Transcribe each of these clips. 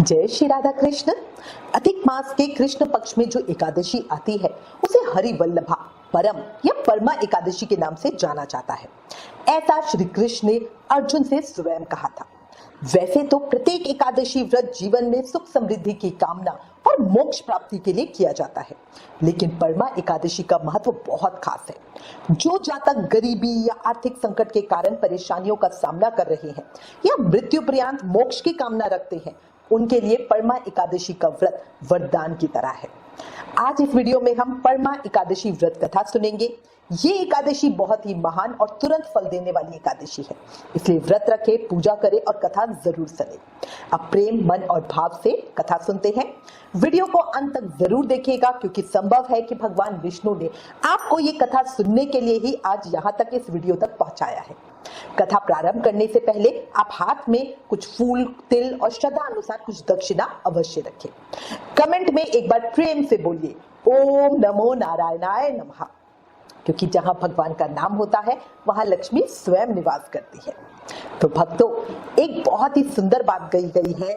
जय श्री राधा कृष्ण। अधिक मास के कृष्ण पक्ष में जो एकादशी आती है उसे हरि वल्लभा परम या परमा एकादशी के नाम से जाना जाता है। ऐसा श्री कृष्ण ने अर्जुन से स्वयं कहा था। वैसे तो प्रत्येक एकादशी व्रत जीवन में सुख समृद्धि की कामना और मोक्ष प्राप्ति के लिए किया जाता है, लेकिन परमा एकादशी का महत्व बहुत खास है। जो जातक गरीबी या आर्थिक संकट के कारण परेशानियों का सामना कर रहे हैं या मृत्यु पर्यंत मोक्ष की कामना रखते हैं, उनके लिए परमा एकादशी का व्रत वरदान की तरह है। आज इस वीडियो में हम परमा एकादशी व्रत कथा सुनेंगे। ये एकादशी बहुत ही महान और तुरंत फल देने वाली एकादशी है, इसलिए व्रत रखे, पूजा करें और कथा जरूर सुने। अब प्रेम, मन और भाव से कथा सुनते हैं। वीडियो को अंत तक जरूर देखिएगा, क्योंकि संभव है कि भगवान विष्णु ने आपको ये कथा सुनने के लिए ही आज यहाँ तक इस वीडियो तक पहुंचाया है। कथा प्रारंभ करने से पहले आप हाथ में कुछ फूल, तिल और श्रद्धा अनुसार कुछ दक्षिणा अवश्य रखें। कमेंट में एक बार प्रेम से बोलिए ओम नमो नारायणाय नमः, क्योंकि जहां भगवान का नाम होता है वहां लक्ष्मी स्वयं निवास करती है। तो भक्तों, एक बहुत ही सुंदर बात कही गई है,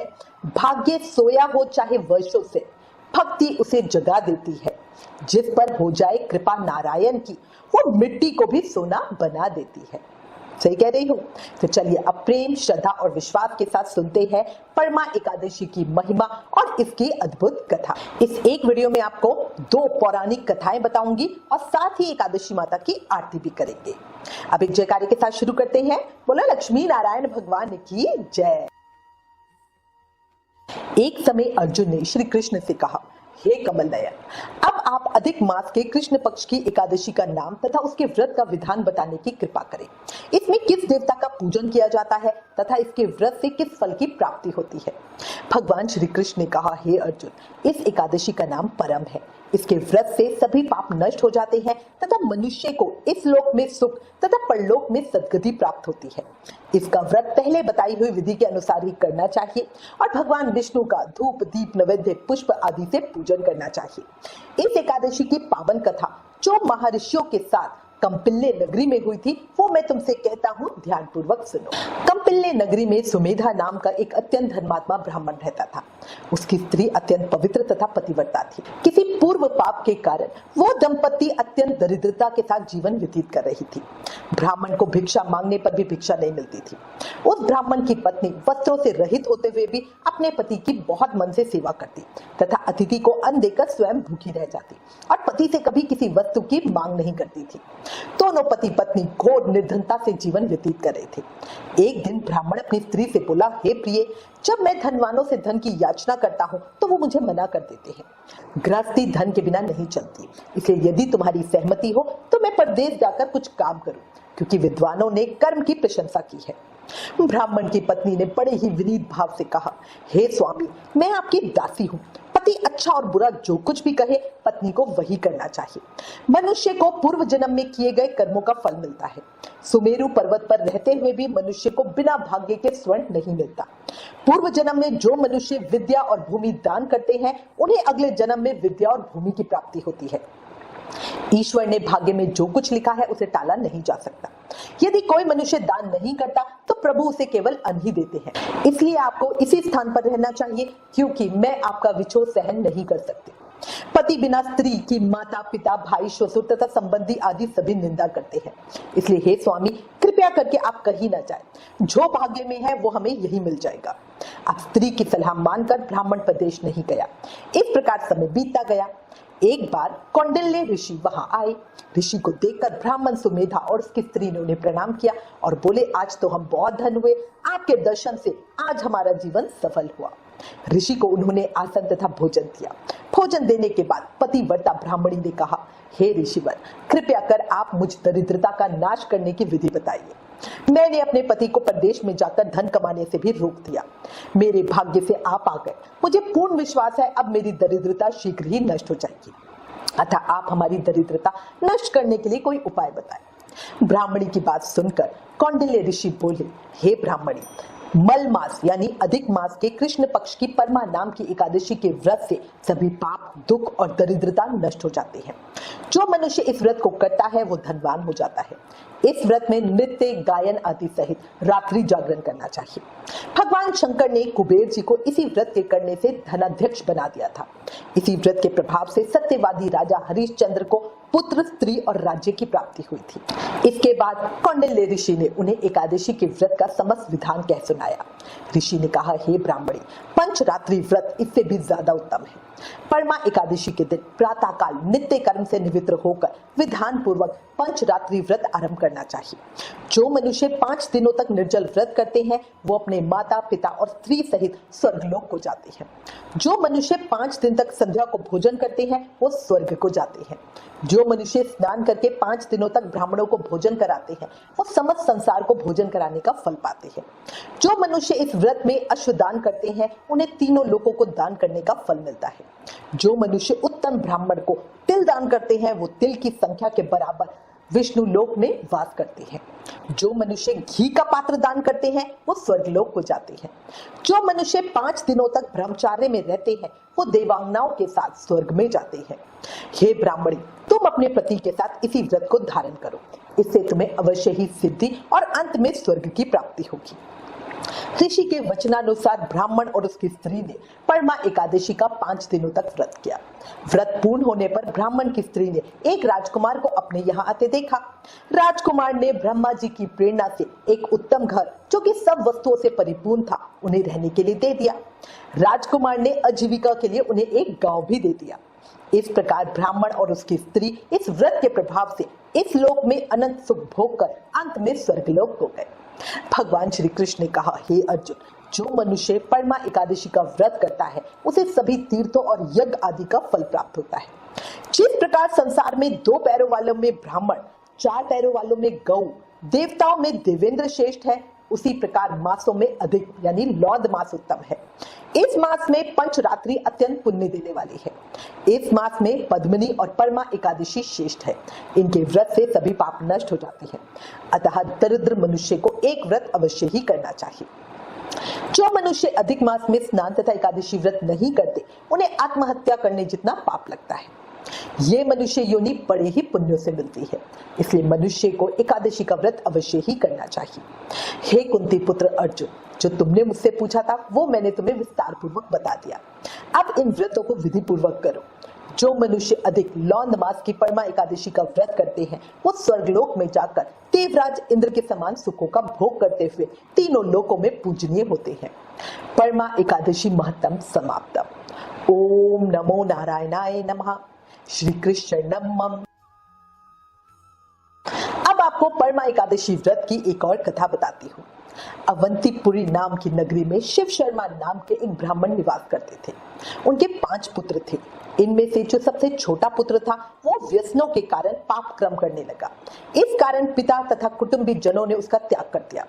भाग्य सोया हो चाहे वर्षों से, भक्ति उसे जगा देती है। जिस पर हो जाए कृपा नारायण की, वो मिट्टी को भी सोना बना देती है। सही कह रही हूँ? तो चलिए अब प्रेम, श्रद्धा और विश्वास के साथ सुनते हैं परमा एकादशी की महिमा और इसकी अद्भुत कथा। इस एक वीडियो में आपको 2 पौराणिक कथाएं बताऊंगी और साथ ही एकादशी माता की आरती भी करेंगे। अब एक जयकारे के साथ शुरू करते हैं। बोला लक्ष्मी नारायण भगवान की जय। एक समय अर्जुन ने श्री कृष्ण से कहा, हे कमल नयन, अब आप अधिक मास के कृष्ण पक्ष की एकादशी का नाम तथा उसके व्रत का विधान बताने की कृपा करें। इसमें किस देवता का पूजन किया जाता है तथा इसके व्रत से किस फल की प्राप्ति होती है। भगवान श्री कृष्ण ने कहा, हे अर्जुन, इस एकादशी का नाम परम है। इसके व्रत से सभी पाप नष्ट हो जाते हैं तथा मनुष्य को इस लोक में सुख तथा परलोक में सद्गति प्राप्त होती है। इसका व्रत पहले बताई हुई विधि के अनुसार ही करना चाहिए और भगवान विष्णु का धूप, दीप, नैवेद्य, पुष्प आदि से पूजन करना चाहिए। इस एकादशी की पावन कथा जो महर्षियों के साथ कंपिल्ले नगरी में हुई थी, वो मैं तुमसे कहता हूँ, ध्यान पूर्वक सुनो। कंपिल्ले नगरी में सुमेधा नाम का एक अत्यंत धर्मात्मा ब्राह्मण रहता था। उसकी स्त्री अत्यंत पवित्र तथा पतिव्रता थी। किसी पूर्व पाप के कारण वो दंपति अत्यंत दरिद्रता के साथ जीवन व्यतीत कर रही थी। ब्राह्मण को भिक्षा मांगने पर भी भिक्षा नहीं मिलती थी। उस ब्राह्मण की पत्नी वस्त्रों से रहित होते हुए भी अपने पति की बहुत मन से सेवा करती तथा अतिथि को अन्न देकर स्वयं भूखी रह जाती और पति से कभी किसी वस्तु की मांग नहीं करती थी। दोनों पति पत्नी घोर निर्धनता से जीवन व्यतीत कर रहे थे। एक दिन ब्राह्मण अपनी स्त्री से बोला, हे प्रिय, जब मैं धनवानों से धन की याचना करता हूँ तो वो मुझे मना कर देते हैं। गृहस्थी धन के बिना नहीं चलती, इसलिए यदि तुम्हारी सहमति हो तो मैं परदेश जाकर कुछ काम करूं, क्योंकि विद्वानों ने कर्म की प्रशंसा की है। ब्राह्मण की पत्नी ने बड़े ही विनीत भाव से कहा, हे स्वामी, मैं आपकी दासी हूँ। पति अच्छा और बुरा जो कुछ भी कहे, पत्नी को वही करना चाहिए। मनुष्य को पूर्व जन्म में किए गए कर्मों का फल मिलता है। सुमेरु पर्वत पर रहते हुए भी मनुष्य को बिना भाग्य के स्वर्ण नहीं मिलता। पूर्व जन्म में जो मनुष्य विद्या और भूमि दान करते हैं, उन्हें अगले जन्म में विद्या और भूमि की प्राप्ति होती है। ईश्वर ने भाग्य में जो कुछ लिखा है उसे टाला नहीं जा सकता। यदि कोई मनुष्य दान नहीं करता तो प्रभु उसे केवल अन्न ही देते हैं। इसलिए आपको इसी स्थान पर रहना चाहिए, क्योंकि मैं आपका विछोह सहन नहीं कर सकती। पति बिना स्त्री की माता, पिता, भाई, ससुर तथा संबंधी आदि सभी निंदा करते हैं। इसलिए हे स्वामी, कृपया करके आप कहीं न जाएं। जो भाग्य में है वो हमें यही मिल जाएगा। अब स्त्री की सलाह मानकर ब्राह्मण प्रदेश नहीं गया। इस प्रकार समय बीतता गया। एक बार कौंडिल्य ऋषि वहां आए। ऋषि को देखकर ब्राह्मण सुमेधा और उसकी स्त्री ने उन्हें प्रणाम किया और बोले, आज तो हम बहुत धन हुए, आपके दर्शन से आज हमारा जीवन सफल हुआ। ऋषि को उन्होंने आसन तथा भोजन दिया। भोजन देने के बाद पतिव्रता ब्राह्मणी ने कहा, हे ऋषिवर, कृपया कर आप मुझ दरिद्रता का नाश करने की विधि बताइए। मैंने अपने पति को प्रदेश में जाकर धन कमाने से भी रोक दिया। मेरे भाग्य से आप आ गए। मुझे पूर्ण विश्वास है अब मेरी दरिद्रता शीघ्र ही नष्ट हो जाएगी। अतः आप हमारी दरिद्रता नष्ट करने के लिए कोई उपाय बताएं। ब्राह्मणी की बात सुनकर कौंडिल्य ऋषि बोले, हे ब्राह्मणी, मल मास यानी अधिक मास के कृष्ण पक्ष की परमा नाम की एकादशी के व्रत से सभी पाप, दुख और दरिद्रता नष्ट हो जाती है। जो मनुष्य इस व्रत को करता है वो धनवान हो जाता है। इस व्रत में नृत्य, गायन आदि सहित रात्रि जागरण करना चाहिए। भगवान शंकर ने कुबेर जी को इसी व्रत के करने से धनाध्यक्ष बना दिया था। इसी व्रत के प्रभाव से सत्यवादी राजा हरिश्चंद्र को पुत्र, स्त्री और राज्य की प्राप्ति हुई थी। इसके बाद कौंडिल्य ऋषि ने उन्हें एकादशी के व्रत का समस्त विधान कह सुनाया। ऋषि ने कहा, हे ब्राह्मणी, पंचरात्रि व्रत इससे भी ज्यादा उत्तम है। परमा एकादशी के दिन प्रातः काल नित्य कर्म से निवृत्त होकर विधान पूर्वक पंचरात्रि व्रत आरंभ करना चाहिए। जो मनुष्य 5 दिनों तक निर्जल व्रत करते हैं वो अपने माता, पिता और स्त्री सहित स्वर्गलोक को जाते हैं। जो मनुष्य 5 दिन तक संध्या को भोजन करते हैं वो स्वर्ग को जाते हैं। जो मनुष्य स्नान करके 5 दिनों तक ब्राह्मणों को भोजन कराते हैं वो समस्त संसार को भोजन कराने का फल पाते हैं। जो मनुष्य इस व्रत में अश्वदान करते हैं उन्हें तीनों लोकों को दान करने का फल मिलता है। जो मनुष्य उत्तम ब्राह्मण को तिल दान करते हैं वो तिल की संख्या के बराबर विष्णु लोक में वास करते हैं। जो मनुष्य घी का पात्र दान करते हैं वो स्वर्गलोक को जाते हैं। जो मनुष्य 5 दिनों तक ब्रह्मचार्य में रहते हैं वो देवांगनाओं के साथ स्वर्ग में जाते हैं। हे ब्राह्मणी, तुम अपने पति के साथ इसी व्रत को धारण करो, इससे तुम्हें अवश्य ही सिद्धि और अंत में स्वर्ग की प्राप्ति होगी। ऋषि के वचनानुसार ब्राह्मण और उसकी स्त्री ने परमा एकादशी का 5 दिनों तक व्रत किया। व्रत पूर्ण होने पर ब्राह्मण की स्त्री ने एक राजकुमार को अपने यहाँ आते देखा। राजकुमार ने ब्रह्मा जी की प्रेरणा से एक उत्तम घर जो कि सब वस्तुओं से परिपूर्ण था उन्हें रहने के लिए दे दिया। राजकुमार ने आजीविका के लिए उन्हें एक गांव भी दे दिया। इस प्रकार ब्राह्मण और उसकी स्त्री इस व्रत के प्रभाव से इस लोक में अनंत सुख भोग कर अंत में स्वर्गलोक हो गए। भगवान श्री कृष्ण ने कहा, हे अर्जुन, जो मनुष्य परमा एकादशी का व्रत करता है उसे सभी तीर्थों और यज्ञ आदि का फल प्राप्त होता है। जिस प्रकार संसार में 2 पैरों वालों में ब्राह्मण, 4 पैरों वालों में गौ, देवताओं में देवेंद्र श्रेष्ठ है, उसी प्रकार मासों में अधिक यानी लौद मास उत्तम है। इस मास में पंचरात्रि अत्यंत पुण्य देने वाली है। इस मास में पद्मिनी और परमा एकादशी श्रेष्ठ है। इनके व्रत से सभी पाप नष्ट हो जाते हैं। अतः दरिद्र मनुष्य को एक व्रत अवश्य ही करना चाहिए। जो मनुष्य अधिक मास में स्नान तथा एकादशी व्रत नहीं करते उन्हें आत्महत्या करने जितना पाप लगता है। ये मनुष्य योनि बड़े ही पुण्यों से मिलती है, इसलिए मनुष्य को एकादशी का व्रत अवश्य ही करना चाहिए। हे कुंती पुत्र अर्जुन, जो तुमने मुझसे पूछा था वो मैंने तुम्हें विस्तार पूर्वक बता दिया। अब इन व्रतों को विधि पूर्वक करो। जो मनुष्य अधिक लौंद मास की परमा एकादशी का व्रत करते हैं वो स्वर्गलोक में जाकर देवराज इंद्र के समान सुखों का भोग करते हुए तीनों लोकों में पूजनीय होते हैं। परमा एकादशी महत्तम समाप्तम। ओम नमो नारायणाय नमः। श्री कृष्ण नमः। अब आपको परमा एकादशी व्रत की एक और कथा बताती हूँ। अवंतीपुरी नाम की नगरी में शिव शर्मा नाम के एक ब्राह्मण निवास करते थे। उनके 5 पुत्र थे। इनमें से जो सबसे छोटा पुत्र था वो व्यसनों के कारण पाप कर्म करने लगा। इस कारण पिता तथा कुटुंबी जनों ने उसका त्याग कर दिया।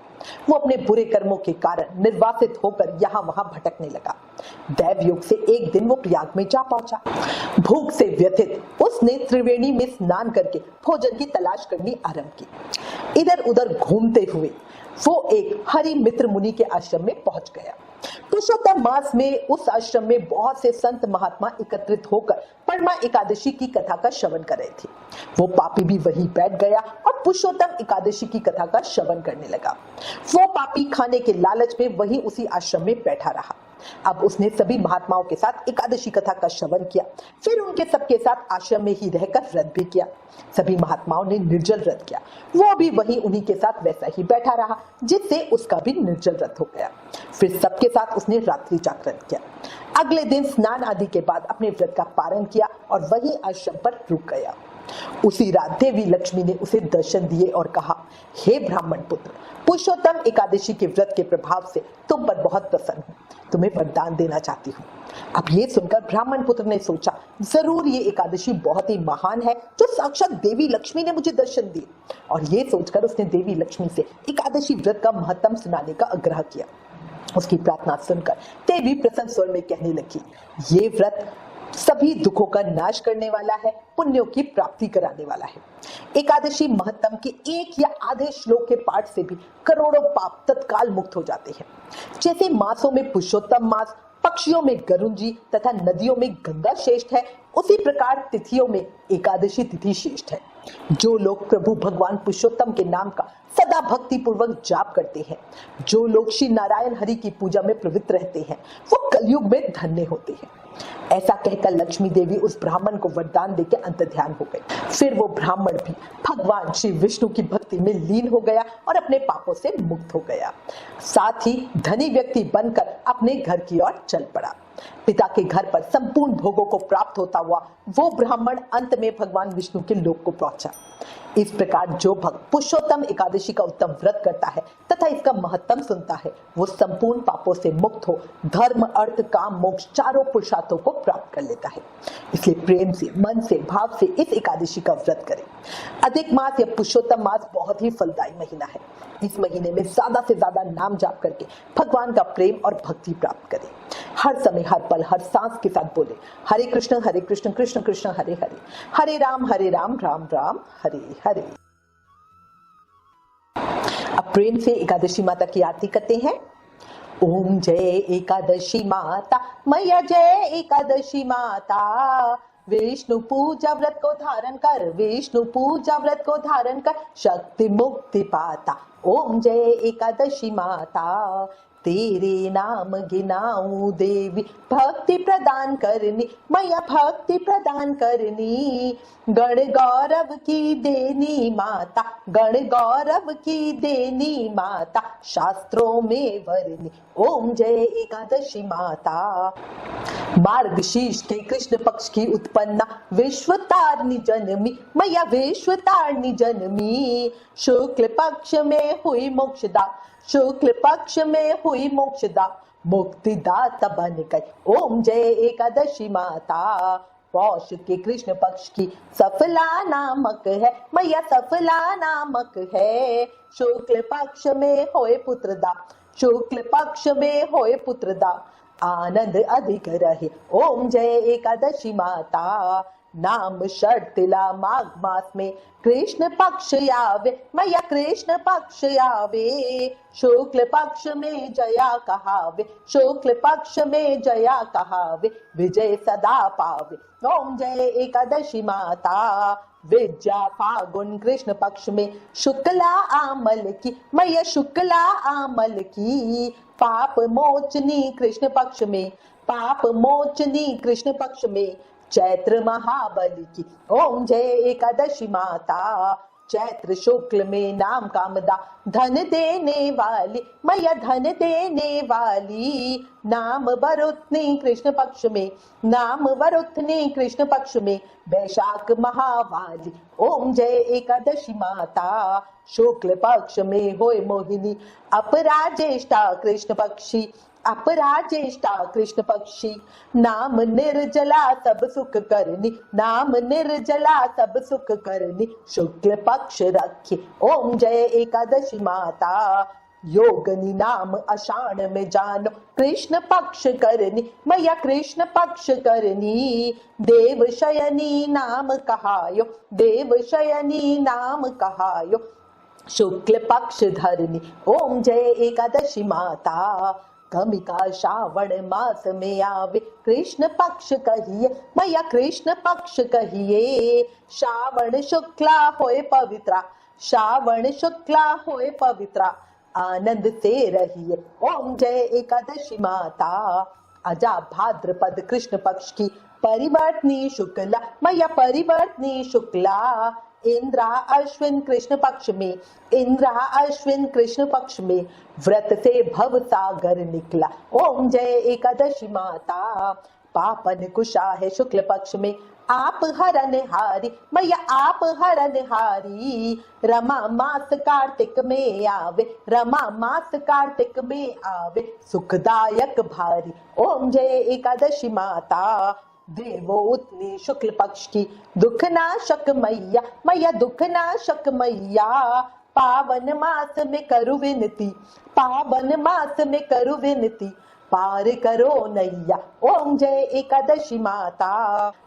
वो अपने बुरे कर्मों के कारण निर्वासित होकर यहाँ वहां भटकने लगा। दैव योग से एक दिन वो प्रयाग में जा पहुंचा। भूख से व्यथित उसने त्रिवेणी में स्नान करके भोजन की तलाश करनी आरंभ की। इधर उधर घूमते हुए वो एक हरि मित्र मुनि के आश्रम में पहुंच गया। पुरुषोत्तम मास में उस आश्रम में बहुत से संत महात्मा एकत्रित होकर परमा एकादशी की कथा का श्रवण कर रहे थे। वो पापी भी वहीं बैठ गया और पुरुषोत्तम एकादशी की कथा का श्रवण करने लगा। वो पापी खाने के लालच में वहीं उसी आश्रम में बैठा रहा। अब उसने सभी महात्माओं के साथ एकादशी कथा का श्रवण किया, फिर उनके सबके साथ आश्रम में ही रहकर व्रत भी किया। सभी महात्माओं ने निर्जल व्रत किया, वो भी वहीं उन्हीं के साथ वैसा ही बैठा रहा, जिससे उसका भी निर्जल व्रत हो गया। फिर सबके साथ उसने रात्रि जागरण किया। अगले दिन स्नान आदि के बाद अपने व्रत का पारण किया और वहीं आश्रम पर रुक गया। उसी रात देवी लक्ष्मी ने उसे दर्शन दिए और कहा, हे ब्राह्मण पुत्र, पुरुषोत्तम एकादशी के व्रत के प्रभाव से तुम पर बहुत प्रसन्न हूँ, तुम्हें वरदान देना चाहती हूँ। अब ये सुनकर ब्राह्मण पुत्र ने सोचा, जरूर ये एकादशी बहुत ही महान है जो साक्षात देवी लक्ष्मी ने मुझे दर्शन दिए। और ये सोचकर उसने देवी लक्ष्मी से एकादशी व्रत का महत्तम सुनाने का आग्रह किया। उसकी प्रार्थना सुनकर देवी प्रसन्न स्वर में कहने लगी, ये व्रत सभी दुखों का नाश करने वाला है, पुण्यों की प्राप्ति कराने वाला है। एकादशी महत्तम के एक या आधे श्लोक के पाठ से भी करोड़ों पाप तत्काल मुक्त हो जाते हैं। जैसे मासों में पुरुषोत्तम मास, पक्षियों में गरुंजी तथा नदियों में गंगा श्रेष्ठ है, उसी प्रकार तिथियों में एकादशी तिथि श्रेष्ठ है। जो लोग प्रभु भगवान पुरुषोत्तम के नाम का सदा भक्ति पूर्वक जाप करते हैं, जो लोग श्री नारायण हरि की पूजा में प्रवृत्त रहते हैं, वो कलयुग में धन्य होते हैं। ऐसा कहकर लक्ष्मी देवी उस ब्राह्मण को वरदान देकर अंतर्ध्यान हो गई। फिर वो ब्राह्मण भी भगवान श्री विष्णु की भक्ति में लीन हो गया और अपने पापों से मुक्त हो गया। साथ ही धनी व्यक्ति बनकर अपने घर की ओर चल पड़ा। पिता के घर पर संपूर्ण भोगों को प्राप्त होता हुआ वो ब्राह्मण अंत में भगवान विष्णु के लोक को पहुंचा। इस प्रकार जो भक्त पुरुषोत्तम एकादशी का उत्तम व्रत करता है तथा इसका महत्तम सुनता है, वो संपूर्ण पापों से मुक्त हो धर्म, अर्थ, काम, मोक्ष चारों पुरुषार्थों को प्राप्त कर लेता है। इसलिए प्रेम से, मन से, भाव से इस एकादशी का व्रत करें। अधिक मास या पुरुषोत्तम मास बहुत ही फलदायी महीना है। इस महीने में ज्यादा से ज्यादा नाम जाप करके भगवान का प्रेम और भक्ति प्राप्त करें। हर समय, हर पल, हर सांस के साथ बोले हरे कृष्ण कृष्ण कृष्ण हरे हरे, हरे राम राम राम हरे हरे। अब प्रेम से एकादशी माता की आरती करते हैं। ओम जय एकादशी माता, मैया जय एकादशी माता। विष्णु पूजा व्रत को धारण कर, विष्णु पूजा व्रत को धारण कर, शक्ति मुक्ति पाता। ओम जय एकादशी माता, तेरे नाम गिनाऊं देवी, भक्ति प्रदान करनी, मैया भक्ति प्रदान करनी। गण गौरव की देनी माता, गण गौरव की देनी माता, शास्त्रों में वरनी। ओम जय एकादशी माता। मार्गशीर्ष के कृष्ण पक्ष की उत्पन्ना, विश्वतारिणी जन्मी, मैया विश्वतारिणी जन्मी। शुक्ल पक्ष में हुई मोक्षदा, शुक्ल पक्ष में हुई मोक्षदा, मुक्तिदाता बन गई। ओम जय एकादशी माता। पौष के कृष्ण पक्ष की सफला नामक है, मैया सफला नामक है। शुक्ल पक्ष में होए पुत्रदा, शुक्ल पक्ष में होए पुत्रदा, आनंद अधिक रहे। ओम जय एकादशी माता। नाम षटतिला माघ मास में कृष्ण पक्ष आवे, मैया कृष्ण पक्ष आवे। शुक्ल पक्ष में जया कहावे, शुक्ल पक्ष में जया कहावे, विजय सदा पावे। ओम जय एकादशी माता। विद्या फागुन कृष्ण पक्ष में शुक्ला आमल की, मैया शुक्ला आमल की। पाप मोचनी कृष्ण पक्ष में, पाप मोचनी कृष्ण पक्ष में, चैत्र महाबली की। ओम जय एकादशी माता। चैत्र शुक्ल में नाम कामदा, धन देने वाली, मैया धन देने वाली। नाम वरुथनी कृष्ण पक्ष में, नाम वरुथनी कृष्ण पक्ष में, वैशाख महावाली। ओम जय एकादशी माता। शुक्ल पक्ष में होए मोहिनी, अपराजेष्ठा कृष्ण पक्षी, अपराजेष्ठा कृष्ण पक्षी। नाम निर्जला सब सुख करनी, नाम निर्जला सब सुख करनी, शुक्ल पक्ष रखी। ओम जय एकादशी माता। योगनी नाम अषाढ़ में जानो, कृष्ण पक्ष करनी, मैया कृष्ण पक्ष करनी। देव शयनी नाम कहायो, देव शयनी नाम कहायो, शुक्ल पक्ष धरनी। ओम जय एकादशी माता। कमिका श्रावण मास में आवे, कृष्ण पक्ष कहिए, मैया कृष्ण पक्ष कहिए। श्रावण शुक्ला होए पवित्रा, श्रावण शुक्ला होए पवित्रा, आनंद से रहिए। ओम जय एकादशी माता। अजा भाद्रपद कृष्ण पक्ष की परिवर्तनी शुक्ला, मैया परिवर्तनी शुक्ला। इंद्रा अश्विन कृष्ण पक्ष में, इंद्रा अश्विन कृष्ण पक्ष में, व्रत से भव सागर निकला। ओम जय एकादशी माता। पापन कुशा है शुक्ल पक्ष में, आप हरनहारी, मैया आप हरनहारी। रमा मास कार्तिक में आवे, रमा मास कार्तिक में आवे, सुखदायक भारी। ओम जय एकादशी माता। देवो उतनी शुक्ल पक्ष की दुखनाशक मैया, मैया दुखनाशक मैया। पावन मास में करु विनती, पावन मास में करु विनती, पार करो नैया। ओम जय एकादशी माता।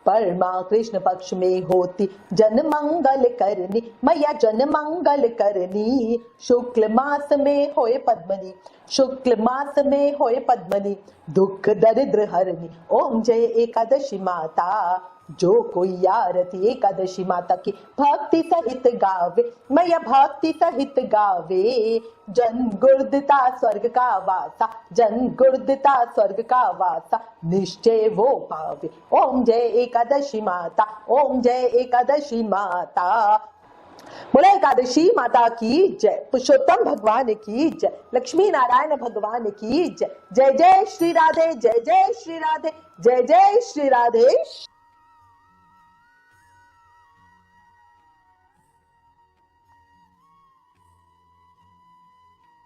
परमा कृष्ण पक्ष में होती जन मंगल करनी, मैया जन मंगल करनी। शुक्ल मास में होए पद्मनी, शुक्ल मास में होए पद्मनी, दुख दरिद्र हरनी। ओम जय एकादशी माता। जो कोई आरती एकादशी माता की भक्ति सहित गावे, मैया भक्ति सहित गावे। जन गुर्दता स्वर्ग का वासा, जन गुर्दता स्वर्ग का वासा, निश्चय वो पावे। ओम जय एकादशी माता, ओम जय एकादशी माता। बोला एकादशी माता की जय, पुरुषोत्तम भगवान की जय, लक्ष्मी नारायण भगवान की जय। जय जय श्री राधे, जय जय श्री राधे, जय जय श्री राधे।